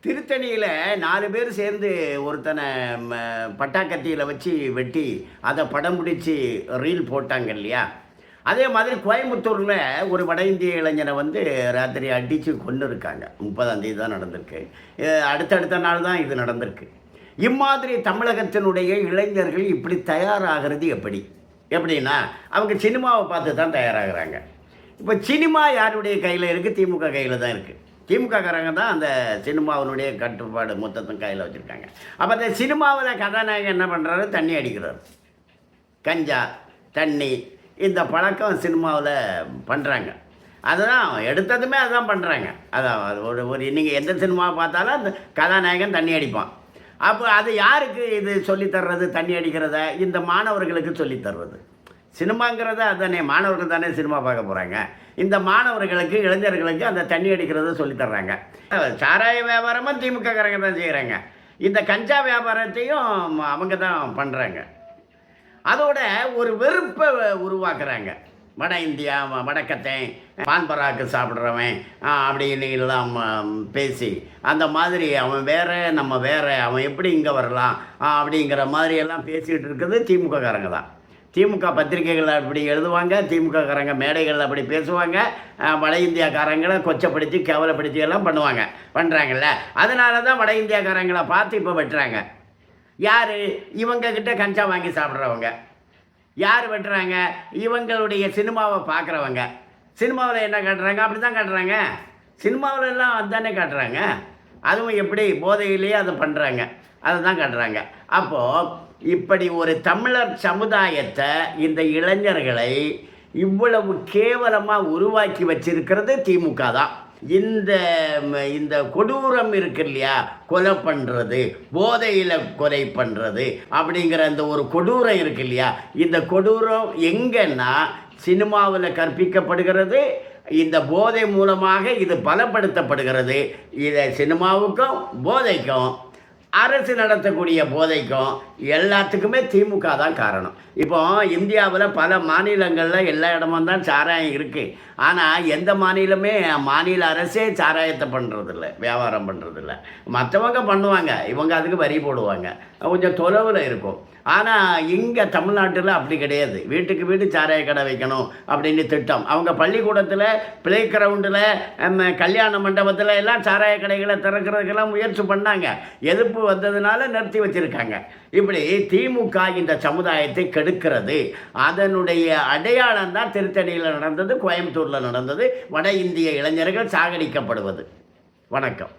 திருத்தணியில் 4 பேர் சேர்ந்து ஒருத்தனை பட்டாக்கத்தியில் வச்சு வெட்டி அதை படம் பிடிச்சி ரீல் போட்டாங்க இல்லையா? அதே மாதிரி கோயம்புத்தூரில் ஒரு வட இந்திய இளைஞனை ராத்திரி அடித்து கொண்டு இருக்காங்க. 30ஆம் தேதி தான் நடந்திருக்கு. அடுத்தடுத்த நாள் தான் இது நடந்திருக்கு. இம்மாதிரி தமிழகத்தினுடைய இளைஞர்கள் இப்படி தயாராகிறது எப்படின்னா அவங்க சினிமாவை பார்த்து தான் தயாராகிறாங்க. இப்போ சினிமா யாருடைய கையில் இருக்குது? திமுக கையில் தான் இருக்குது. திமுககாரங்க தான் அந்த சினிமாவினுடைய கட்டுப்பாடு மொத்தத்தையும் கையில் வச்சுருக்காங்க. அப்போ அந்த சினிமாவில் கதாநாயகன் என்ன பண்ணுறாரு? தண்ணி அடிக்கிறார். கஞ்சா, தண்ணி, இந்த பழக்கம் சினிமாவில் பண்ணுறாங்க. அதுதான் எடுத்ததுமே அதுதான் பண்ணுறாங்க. அதான் ஒரு நீங்கள் எந்த சினிமாவை பார்த்தாலும் அந்த கதாநாயகன் தண்ணி அடிப்பான். அப்போ அது யாருக்கு இது சொல்லித்தர்றது? தண்ணி அடிக்கிறத இந்த மாணவர்களுக்கு சொல்லித்தர்றது. சினிமாங்கிறத அதுதானே, மாணவர்கள் தானே சினிமா பார்க்க போகிறாங்க. இந்த மாணவர்களுக்கு, இளைஞர்களுக்கு அந்த தண்ணி அடிக்கிறத சொல்லித்தர்றாங்க. சாராய வியாபாரமும் திமுககாரங்க தான் செய்கிறாங்க. இந்த கஞ்சா வியாபாரத்தையும் அவங்க தான் பண்ணுறாங்க. அதோட ஒரு வெறுப்பை உருவாக்குறாங்க. வட இந்தியா, வடக்கத்தை, பான்பராக்கு சாப்பிட்றவன் அப்படின்னு எல்லாம் பேசி அந்த மாதிரி அவன் வேற, நம்ம வேற, அவன் எப்படி இங்கே வரலாம் அப்படிங்கிற மாதிரியெல்லாம் பேசிகிட்டு இருக்குது திமுககாரங்க தான். திமுக பத்திரிகைகள் அப்படி எழுதுவாங்க, திமுககாரங்க மேடைகளில் அப்படி பேசுவாங்க, வட இந்தியாக்காரங்களை கொச்சப்படுத்தி கேவலப்படுத்தி எல்லாம் பண்ணுறாங்கல்ல. அதனால தான் வட இந்தியாக்காரங்களை பார்த்து இப்போ வெட்டுறாங்க. யார்? இவங்கக்கிட்ட கஞ்சா வாங்கி சாப்பிட்றவங்க. யார் வெட்டுறாங்க? இவங்களுடைய சினிமாவை பார்க்குறவங்க. சினிமாவில் என்ன காட்டுறாங்க? அப்படி தான் காட்டுறாங்க. சினிமாவில் எல்லாம் அதுதானே காட்டுறாங்க. அதுவும் எப்படி போதையிலேயே அதை பண்ணுறாங்க, அதை தான் காட்டுறாங்க. அப்போது இப்படி ஒரு தமிழர் சமுதாயத்தை, இந்த இளைஞர்களை இவ்வளவு கேவலமாக உருவாக்கி வச்சிருக்கிறது திமுக தான். இந்த கொடூரம் இருக்கு இல்லையா? கொலை பண்ணுறது, போதையில் கொலை பண்ணுறது அப்படிங்கிற அந்த ஒரு கொடூரம் இருக்கு இல்லையா? இந்த கொடூரம் எங்கன்னா சினிமாவில் கற்பிக்கப்படுகிறது. இந்த போதை மூலமாக இது பலப்படுத்தப்படுகிறது. இதை சினிமாவுக்கும் போதைக்கும், அரசு நடத்தக்கூடிய போதைக்கும் எல்லாத்துக்குமே திமுக தான் காரணம். இப்போ இந்தியாவில் பல மாநிலங்களில் எல்லா இடமும் தான் சாராயம் இருக்குது. ஆனால் எந்த மாநிலமே, மாநில அரசே சாராயத்தை பண்ணுறதில்ல, வியாபாரம் பண்ணுறதில்ல. மற்றவங்க பண்ணுவாங்க, இவங்க அதுக்கு வரி போடுவாங்க, கொஞ்சம் தொலைவில் இருக்கும். ஆனால் இங்கே தமிழ்நாட்டில் அப்படி கிடையாது. வீட்டுக்கு வீடு சாராய கடை வைக்கணும் அப்படின்னு திட்டம். அவங்க பள்ளிக்கூடத்தில், பிளே கிரவுண்டில், கல்யாண மண்டபத்தில் எல்லாம் சாராய கடைகளை திறக்கிறதுக்கெல்லாம் முயற்சி பண்ணாங்க. எதிர்ப்பு வந்ததுனால நிறுத்தி வச்சுருக்காங்க. இப்படி திமுக இந்த சமுதாயத்தை கெடுக்கிறது. அதனுடைய அடையாளம் தான் திருத்தணியில் நடந்தது, கோயம்புத்தூரில் நடந்தது, வட இந்திய இளைஞர்கள் சாகடிக்கப்படுவது. வணக்கம்.